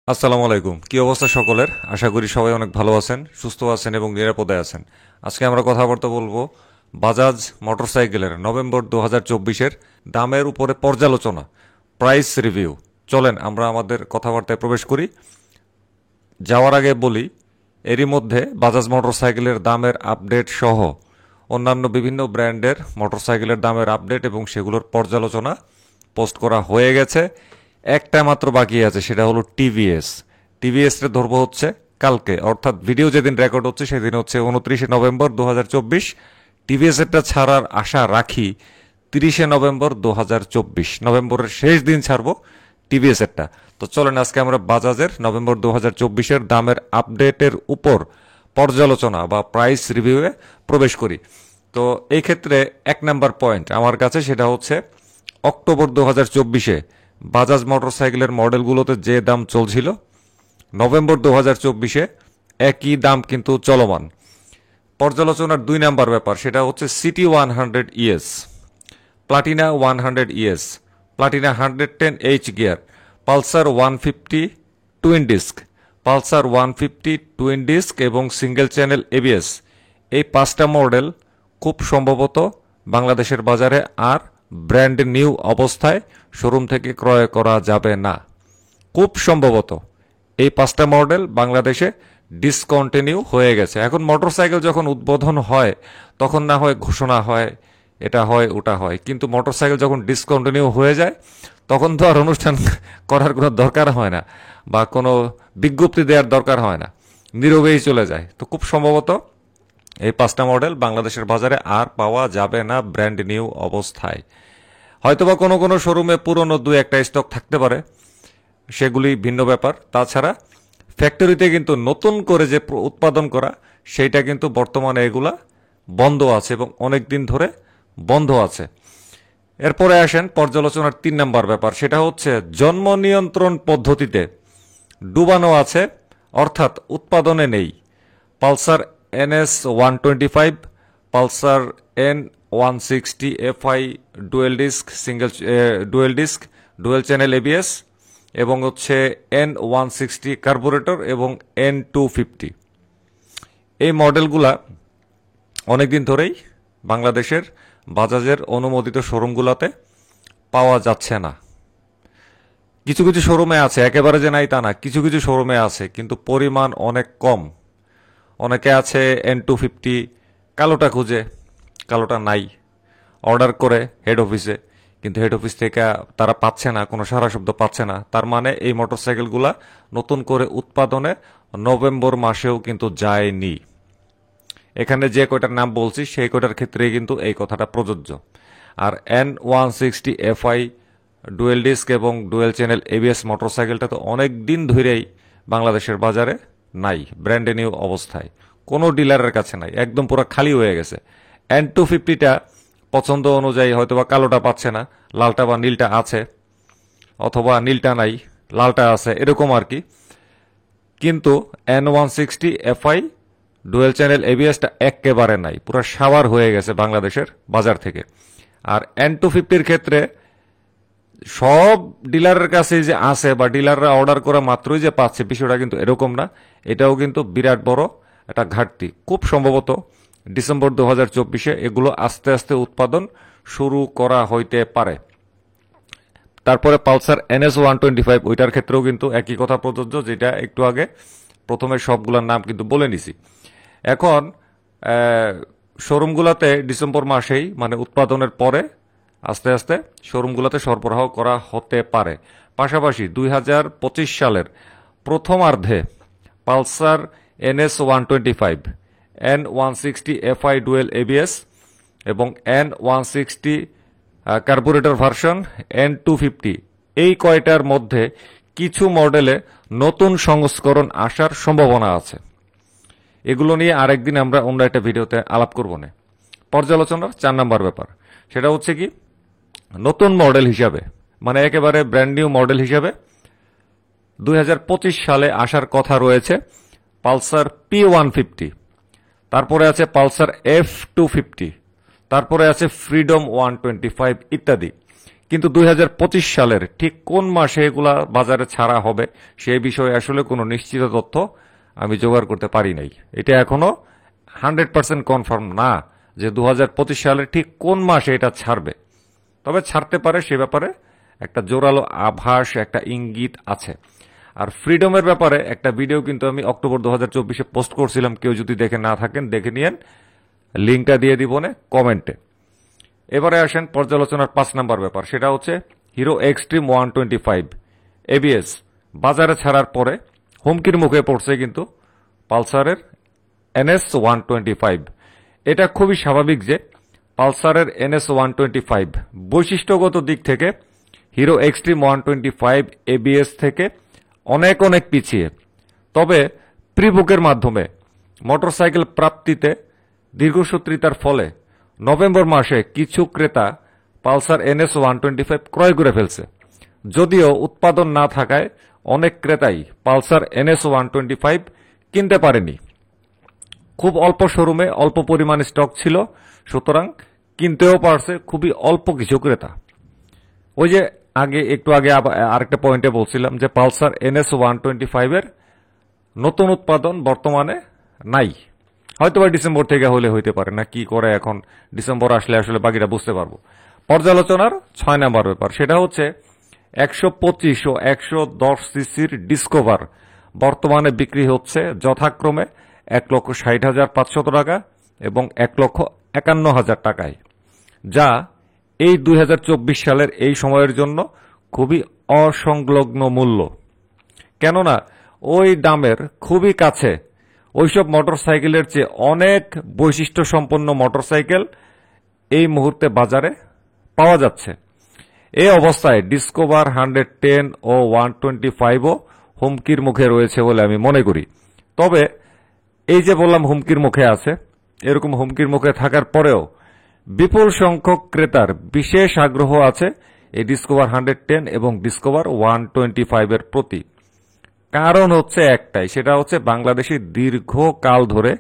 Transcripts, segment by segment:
আসসালামু আলাইকুম। কি অবস্থা সকলের? আশা করি সবাই অনেক ভালো আছেন, সুস্থ আছেন এবং নিরাপদে আছেন। আজকে আমরা কথাবার্তা বলবো বাজাজ মোটরসাইকেলের নভেম্বর 2024-এর দামের উপরে পর্যালোচনা, প্রাইস রিভিউ। চলেন আমরা আমাদের কথাবার্তায় প্রবেশ করি। যাওয়ার আগে বলি, এরই মধ্যে বাজাজ মোটরসাইকেলের দামের আপডেট সহ অন্যান্য বিভিন্ন ব্র্যান্ডের মোটরসাইকেলের দামের আপডেট এবং সেগুলোর পর্যালোচনা পোস্ট করা হয়ে গেছে। একটা মাত্র বাকি আছে, সেটা হলো টিভিএস। টিভিএসটা ধরবো হচ্ছে কালকে, অর্থাৎ ভিডিও যেদিন রেকর্ড হচ্ছে সেদিন হচ্ছে 29শে নভেম্বর 2024। টিভিএস এরটা ছাড়ার আশা রাখি 30শে নভেম্বর 2024, নভেম্বরের শেষ দিন ছাড়বো টিভিএস এরটা। তো চলেন আজকে আমরা বাজাজের নভেম্বর 2024-এর দামের আপডেটের উপর পর্যালোচনা বা প্রাইস রিভিউয়ে প্রবেশ করি। তো এই ক্ষেত্রে এক নাম্বার পয়েন্ট আমার কাছে, সেটা হচ্ছে অক্টোবর 2024-এ বাজাজ মোটরসাইকেলের মডেলগুলোতে যে দাম চলছিল, নভেম্বর 2024-এ একই দাম কিন্তু চলমান। পর্যালোচনার 2 নাম্বার ব্যাপার, সেটা হচ্ছে city 100 ES, Platina 100 ES, Platina 110H gear, Pulsar 150 twin disk, Pulsar 150 twin disc এবং সিঙ্গেল চ্যানেল এবিএস। এই 5টা মডেল খুব সম্ভবত বাংলাদেশের বাজারে আর ব্র্যান্ড নিউ অবস্থায় শোরুম থেকে ক্রয় করা যাবে না। খুব সম্ভবত এই 5টা মডেল বাংলাদেশে ডিসকন্টিনিউ হয়ে গেছে। এখন মোটরসাইকেল যখন উদ্বোধন হয় তখন না হয় ঘোষণা হয়, এটা হয় ওটা হয়, কিন্তু মোটরসাইকেল যখন ডিসকন্টিনিউ হয়ে যায় তখন তো আর অনুষ্ঠান করার কোনো দরকার হয় না বা কোনো বিজ্ঞপ্তি দেওয়ার দরকার হয় না, নীরবেই চলে যায়। তো খুব সম্ভবত এই 5টা মডেল বাংলাদেশের বাজারে আর পাওয়া যাবে না ব্র্যান্ড নিউ অবস্থায়। হয়তোবা কোনো কোনো শোরুমে পুরনো 2-1টা স্টক থাকতে পারে, সেগুলি ভিন্ন ব্যাপার। তাছাড়া ফ্যাক্টরিতে কিন্তু নতুন করে যে উৎপাদন করা, সেইটা কিন্তু বর্তমানে এগুলা বন্ধ আছে এবং অনেক দিন ধরে বন্ধ আছে। এরপরে আসেন পর্যালোচনার 3 নাম্বার ব্যাপার, সেটা হচ্ছে জন্ম নিয়ন্ত্রণ পদ্ধতিতে ডুবানো আছে, অর্থাৎ উৎপাদনে নেই Pulsar NS 125, Pulsar N 160 FI dual disk, dual channel ABS এবং হচ্ছে N 160 কার্বোরেটর এবং N 250। এই মডেলগুলা অনেকদিন ধরেই বাংলাদেশের বাজাজের অনুমোদিত শোরুমগুলোতে পাওয়া যাচ্ছে না। কিছু কিছু শোরুমে আছে, একেবারে যে নাই তা না, কিছু কিছু শোরুমে আছে কিন্তু পরিমাণ অনেক কম। অনেকে আছে N 250 কালোটা খুঁজে, কালোটা নাই, অর্ডার করে হেড অফিসে, কিন্তু হেড অফিস থেকে তারা পাচ্ছে না, কোনো সারা শব্দ পাচ্ছে না। তার মানে এই মোটরসাইকেলগুলা নতুন করে উৎপাদনে নভেম্বর মাসেও কিন্তু যায়নি। এখানে যে কয়টার নাম বলছি সেই কয়টার ক্ষেত্রেই কিন্তু এই কথাটা প্রযোজ্য। আর N 160 FI ডুয়েল ডিস্ক এবং ডুয়েল চ্যানেল এবিএস মোটরসাইকেলটা তো অনেক দিন ধরেই বাংলাদেশের বাজারে নাই, ব্র্যান্ড নিউ অবস্থায়, কোনো ডিলারের কাছে নাই, একদম পুরো খালি হয়ে গেছে। N 250টা পছন্দ অনুযায়ী হয়তোবা কালোটা পাচ্ছে না, লালটা বা নীলটা আছে, অথবা নীলটা নাই লালটা আছে, এরকম আর কি। কিন্তু N 160 FI ডুয়েল চ্যানেল এবিএসটা একেবারে নাই, পুরো সাবার হয়ে গেছে বাংলাদেশের বাজার থেকে। আর N 250-র ক্ষেত্রে সব ডিলারের কাছে যে আছে বা ডিলাররা অর্ডার করা মাত্রই যে পাচ্ছে, বিষয়টা কিন্তু এরকম না। এটাও কিন্তু বিরাট বড় একটা ঘাটতি। খুব সম্ভবত ডিসেম্বর 2024-এ এগুলো আস্তে আস্তে উৎপাদন শুরু করা হইতে পারে। তারপরে পালসার NS 125, ওইটার ক্ষেত্রেও কিন্তু একই কথা প্রযোজ্য, যেটা একটু আগে প্রথমে সবগুলোর নাম কিন্তু বলে নিছি। এখন শোরুমগুলোতে ডিসেম্বর মাসেই, মানে উৎপাদনের পরে আস্তে আস্তে শোরুমগুলোতে সরবরাহ করা হতে পারে। পাশাপাশি 2025 সালের প্রথমার্ধে Pulsar NS 125, N 160 FI dual ABS এবং N 160 কার্বোরেটর ভার্সন N 250, এই কয়টার মধ্যে কিছু মডেলে নতুন সংস্করণ আসার সম্ভাবনা আছে। এগুলো নিয়ে আরেকদিন আমরা অন্য একটা ভিডিওতে আলাপ করব না। পর্যালোচনার 4 নাম্বার ব্যাপার, সেটা হচ্ছে কি নতুন মডেল হিসাবে, মানে একেবারে ব্র্যান্ড নিউ মডেল হিসাবে 2025 সালে আসার কথা রয়েছে পালসার P 150, তারপরে আছে পালসার F 250, তারপরে আছে ফ্রিডম 125 ইত্যাদি। কিন্তু 2025 সালের ঠিক কোন মাসে এগুলা বাজারে ছাড়া হবে সেই বিষয়ে আসলে কোনো নিশ্চিত তথ্য আমি জোগাড় করতে পারি নাই। এটা এখনো 100% কনফার্ম না যে 2025 সালের ঠিক কোন মাসে এটা ছাড়বে। তবে ছাড়তে পারে সে ব্যাপারে একটা জোরালো আভাস, একটা ইঙ্গিত আছে। আর ফ্রিডমের ব্যাপারে একটা ভিডিও কিন্তু আমি অক্টোবর 2024-এ পোস্ট করছিলাম, কেউ যদি দেখে না থাকেন দেখে নিয়েন, লিঙ্কটা দিয়ে দিব না কমেন্টে। এবারে আসেন পর্যালোচনার 5 নাম্বার ব্যাপার, সেটা হচ্ছে হিরো এক্সট্রিম 125 এবিএস বাজারে ছাড়ার পরে হুমকির মুখে পড়ছে কিন্তু পালসারের এনএস 125। এটা খুবই স্বাভাবিক যে পালসারের এনএস 125 বৈশিষ্ট্যগত দিক থেকে হিরো এক্সট্রিম 125 এবিএস থেকে অনেক অনেক পিছিয়ে। তবে প্রিবুকের মাধ্যমে মোটরসাইকেল প্রাপ্তিতে দীর্ঘসূত্রিতার ফলে নভেম্বর মাসে কিছু ক্রেতা পালসার এনএস 125 ক্রয় করে ফেলছে। যদিও উৎপাদন না থাকায় অনেক ক্রেতাই পালসার এনএস 125 কিনতে পারেনি। খুব অল্প শোরুমে অল্প পরিমাণ স্টক ছিল, সুতরাং কিনতেও পারছে খুবই অল্প কিছু ক্রেতা। ওই যে একটু আগে আরেকটা পয়েন্টে বলছিলাম যে পালসার এনএস 125 এর নতুন উৎপাদন বর্তমানে নাই। হয়তো বা ডিসেম্বর থেকে হলে হইতে পারে, না কি করে এখন ডিসেম্বর আসলে আসলে বাকিটা বুঝতে পারবো। পর্যালোচনার 6 নাম্বার ব্যাপার, সেটা হচ্ছে 125 ও 110 সিসির ডিসকভার বর্তমানে বিক্রি হচ্ছে যথাক্রমে 1,60,500 টাকা এবং 1,51,000 টাকায়, যা এই 2024 সালের এই সময়ের জন্য খুবই অসংলগ্ন মূল্য। কেননা ওই দামের খুবই কাছে ওইসব মোটরসাইকেলের চেয়ে অনেক বৈশিষ্ট্য সম্পন্ন মোটরসাইকেল এই মুহূর্তে বাজারে পাওয়া যাচ্ছে। এই অবস্থায় ডিসকভার 110 ও 125ও হুমকির মুখে রয়েছে বলে আমি মনে করি। তবে এই যে বললাম হুমকির মুখে আছে, এরকম হুমকির মুখে থাকার পরেও বিপুল সংখ্যক ক্রেতার বিশেষ আগ্রহ আছে এই ডিসকভার 110 এবং ডিসকভার 125 এর প্রতি। কারণ হচ্ছে একটাই, সেটা হচ্ছে বাংলাদেশে দীর্ঘকাল ধরে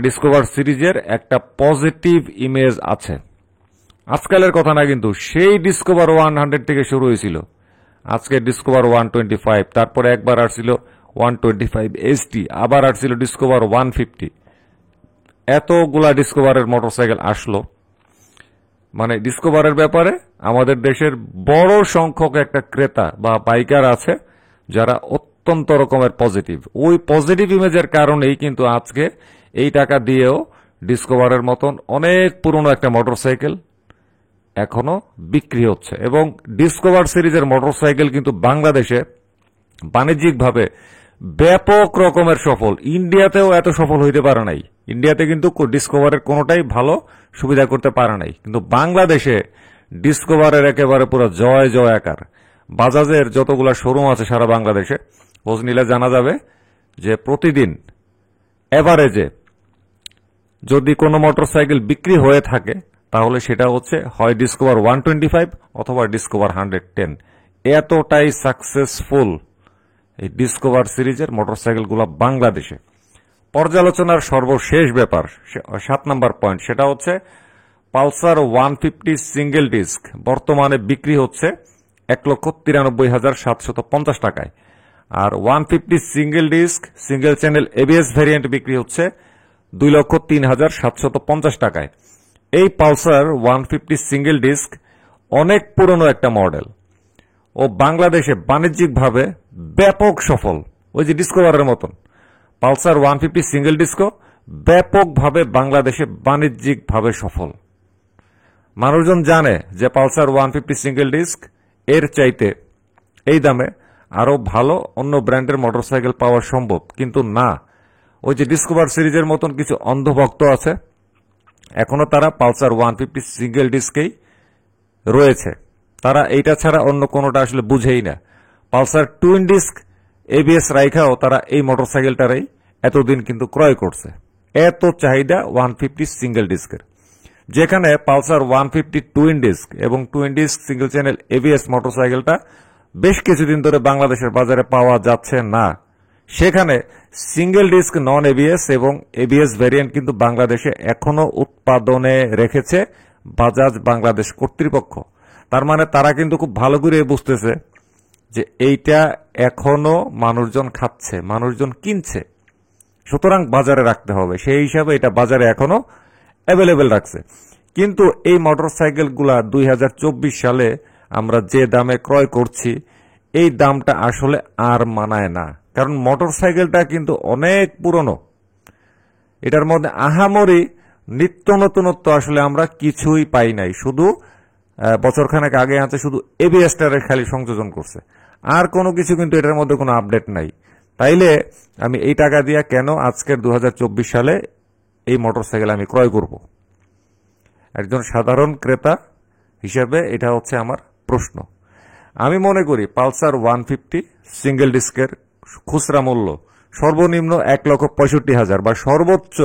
ডিসকভার সিরিজের একটা পজিটিভ ইমেজ আছে। আজকালের কথা না, কিন্তু সেই ডিসকভার 100 থেকে শুরু হয়েছিল, আজকে ডিসকভার 125, তারপরে একবার আসছিল 125 এসটি, আবার আসছিল ডিসকভার 150। এতগুলা ডিসকভারের মোটরসাইকেল আসলো, মানে ডিসকভারের ব্যাপারে আমাদের দেশের বড় সংখ্যক একটা ক্রেতা বা বাইকার আছে যারা অত্যন্ত রকমের পজিটিভ। ওই পজিটিভ ইমেজের কারণেই কিন্তু আজকে এই টাকা দিয়েও ডিসকভারের মতন অনেক পুরনো একটা মোটরসাইকেল এখনো বিক্রি হচ্ছে। এবং ডিসকভার সিরিজের মোটরসাইকেল কিন্তু বাংলাদেশে বাণিজ্যিকভাবে ব্যাপক রকমের সফল। ইন্ডিয়াতেও এত সফল হইতে পারে নাই। ইন্ডিয়াতে কিন্তু ডিসকভারের কোনোটাই ভালো সুবিধা করতে পারে নাই, কিন্তু বাংলাদেশে ডিসকভারের একেবারে পুরো জয় জয়াকার। বাজাজের যতগুলা শোরুম আছে সারা বাংলাদেশে খোঁজ নিলে জানা যাবে যে প্রতিদিন এভারেজে যদি কোনো মোটরসাইকেল বিক্রি হয়ে থাকে তাহলে সেটা হচ্ছে হয় ডিসকভার 125 অথবা ডিসকভার 110। এতটাই সাকসেসফুল এই ডিসকভার সিরিজের মোটরসাইকেলগুলো বাংলাদেশে। পর্যালোচনার সর্বশেষ ব্যাপার 7 নাম্বার পয়েন্ট, সেটা হচ্ছে পালসার 150 সিঙ্গেল ডিস্ক বর্তমানে বিক্রি হচ্ছে 1,93,750 টাকায়, আর 150 single disc single channel ABS variant বিক্রি হচ্ছে 2,03,750 টাকায়। এই পালসার 150 সিঙ্গেল ডিস্ক অনেক পুরনো একটা মডেল ও বাংলাদেশে বাণিজ্যিকভাবে ব্যাপক সফল। ওই যে ডিসকভারের মতন পালসার 150 সিঙ্গেল ডিস্কও ব্যাপকভাবে বাংলাদেশে বাণিজ্যিকভাবে সফল। মানুষজন জানে যে পালসার 150 সিঙ্গেল ডিস্ক এর চাইতে এই দামে আরো ভালো অন্য ব্র্যান্ডের মোটরসাইকেল পাওয়া সম্ভব, কিন্তু না, ওই যে ডিসকভার সিরিজের মতন কিছু অন্ধভক্ত আছে, এখনো তারা পালসার 150 সিঙ্গেল ডিস্কেই রয়েছে। তারা এইটা ছাড়া অন্য কোনোটা আসলে বুঝেই না। পালসার টুইন ডিস্ক এবিএস রাইখাও তারা এই মোটরসাইকেলটারই এতদিন কিন্তু ক্রয় করছে। এত চাহিদা 150 সিঙ্গেল ডিস্কের, যেখানে পালসার 150 টুইন ডিস্ক এবং twin disc single channel ABS মোটরসাইকেলটা বেশ কিছুদিন ধরে বাংলাদেশের বাজারে পাওয়া যাচ্ছে না, সেখানে সিঙ্গেল ডিস্ক নন এবিএস এবং এবিএস ভ্যারিয়েন্ট কিন্তু বাংলাদেশে এখনো উৎপাদনে রেখেছে বাজাজ বাংলাদেশ কর্তৃপক্ষ। তার মানে তারা কিন্তু খুব ভালো করে বুঝতেছে যে এইটা এখনো মানুষজন খাচ্ছে, মানুষজন কিনছে, সুতরাং বাজারে রাখতে হবে। সেই হিসাবে এটা বাজারে এখনো অ্যাভেলেবেল রাখছে। কিন্তু এই মোটরসাইকেলগুলা 2024 সালে আমরা যে দামে ক্রয় করছি, এই দামটা আসলে আর মানায় না। কারণ মোটরসাইকেলটা কিন্তু অনেক পুরনো, এটার মধ্যে আহামরি নিত্য নতুনত্ব আসলে আমরা কিছুই পাই নাই। শুধু বছরখানেক আগে আছে শুধু এবিএসটারে খালি সংযোজন করছে, আর কোনো কিছু কিন্তু এটার মধ্যে কোনো আপডেট নাই। তাইলে আমি এই টাকা দিয়ে কেন আজকের 2024 সালে এই মোটরসাইকেল আমি ক্রয় করব? একজন সাধারণ ক্রেতা হিসেবে এটা হচ্ছে আমার প্রশ্ন। আমি মনে করি পালসার 150 সিঙ্গেল ডিস্কের খুচরা মূল্য সর্বনিম্ন 1,65,000 বা সর্বোচ্চ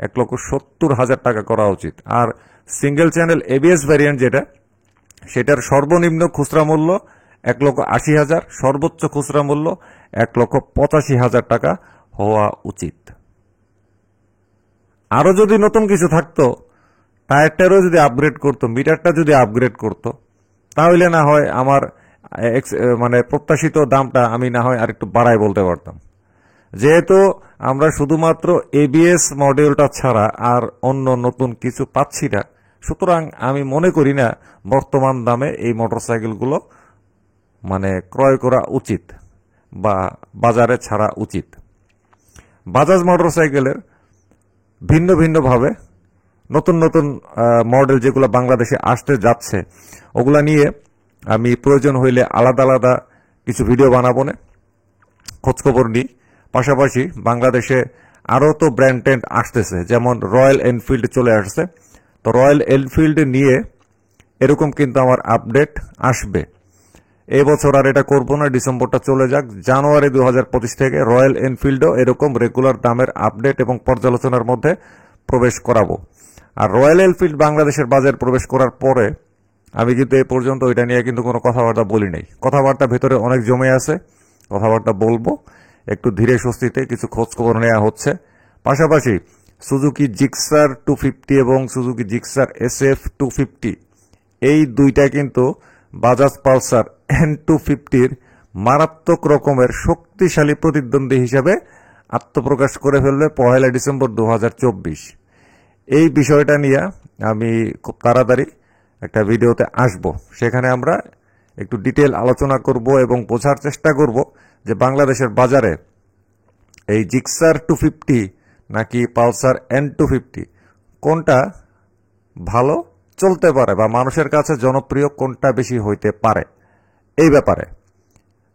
1,70,000 টাকা করা উচিত। আর সিঙ্গেল চ্যানেল এবিএস ভ্যারিয়েন্ট যেটা, সেটার সর্বনিম্ন খুচরা মূল্য 1,80,000, সর্বোচ্চ খুচরা মূল্য 1,85,000 টাকা হওয়া উচিত। আরো যদি নতুন কিছু থাকতো, টায়ারটারও যদি আপগ্রেড করতো, মিটারটা যদি আপগ্রেড করতো, তাহলে না হয় আমার মানে প্রত্যাশিত দামটা আমি না হয় আরেকটু বাড়াই বলতে পারতাম। যেহেতু আমরা শুধুমাত্র এবিএস মডিউলটা ছাড়া আর অন্য নতুন কিছু পাচ্ছি না, সুতরাং আমি মনে করি না বর্তমান দামে এই মোটরসাইকেলগুলো মানে ক্রয় করা উচিত বা বাজারে ছাড়া উচিত। বাজাজ মোটরসাইকেলের ভিন্ন ভিন্নভাবে নতুন নতুন মডেল যেগুলো বাংলাদেশে আসতে যাচ্ছে, ওগুলা নিয়ে আমি প্রয়োজন হইলে আলাদা আলাদা কিছু ভিডিও বানাবো না, খোঁজখবর নিই। পাশাপাশি বাংলাদেশে আরও তো ব্র্যান্ড ট্রেন্ড আসতেছে, যেমন রয়্যাল এনফিল্ড চলে আসছে। তো রয়্যাল এনফিল্ড নিয়ে এরকম কিন্তু আমার আপডেট আসবে। এই বছর আর এটা করবো না, ডিসেম্বরটা চলে যাক, জানুয়ারি 2025 থেকে রয়্যাল এনফিল্ডও এরকম রেগুলার দামের আপডেট এবং পর্যালোচনার মধ্যে প্রবেশ করাবো। আর রয়্যাল এনফিল্ড বাংলাদেশের বাজারে প্রবেশ করার পরে আমি কিন্তু এই পর্যন্ত ওইটা নিয়ে কিন্তু কোনো কথাবার্তা বলি নাই। কথাবার্তা ভেতরে অনেক জমে আছে, কথাবার্তা বলবো, একটু ধীরে সুস্থিতে কিছু খোঁজ খবর নেওয়া হচ্ছে। পাশাপাশি সুজুকি জিক্সার 250 এবং সুজুকি জিক্সার SF 250, এই দুইটা কিন্তু বাজাজ পালসার N250-র মারাত্মক রকমের শক্তিশালী প্রতিদ্বন্দ্বী হিসাবে আত্মপ্রকাশ করে ফেলবে 1 ডিসেম্বর 2024। এই বিষয়টা নিয়ে আমি খুব তাড়াতাড়ি একটা ভিডিওতে আসব, সেখানে আমরা একটু ডিটেল আলোচনা করব এবং বোঝার চেষ্টা করব যে বাংলাদেশের বাজারে এই জিক্সার 250 নাকি পালসার N250 কোনটা ভালো চলতে পারে বা মানুষের কাছে জনপ্রিয় কোনটা বেশি হইতে পারে এই ব্যাপারে।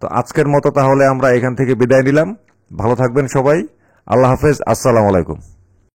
তো আজকের মতো তাহলে আমরা এখান থেকে বিদায় নিলাম। ভালো থাকবেন সবাই, আল্লাহ হাফেজ, আসসালামু আলাইকুম।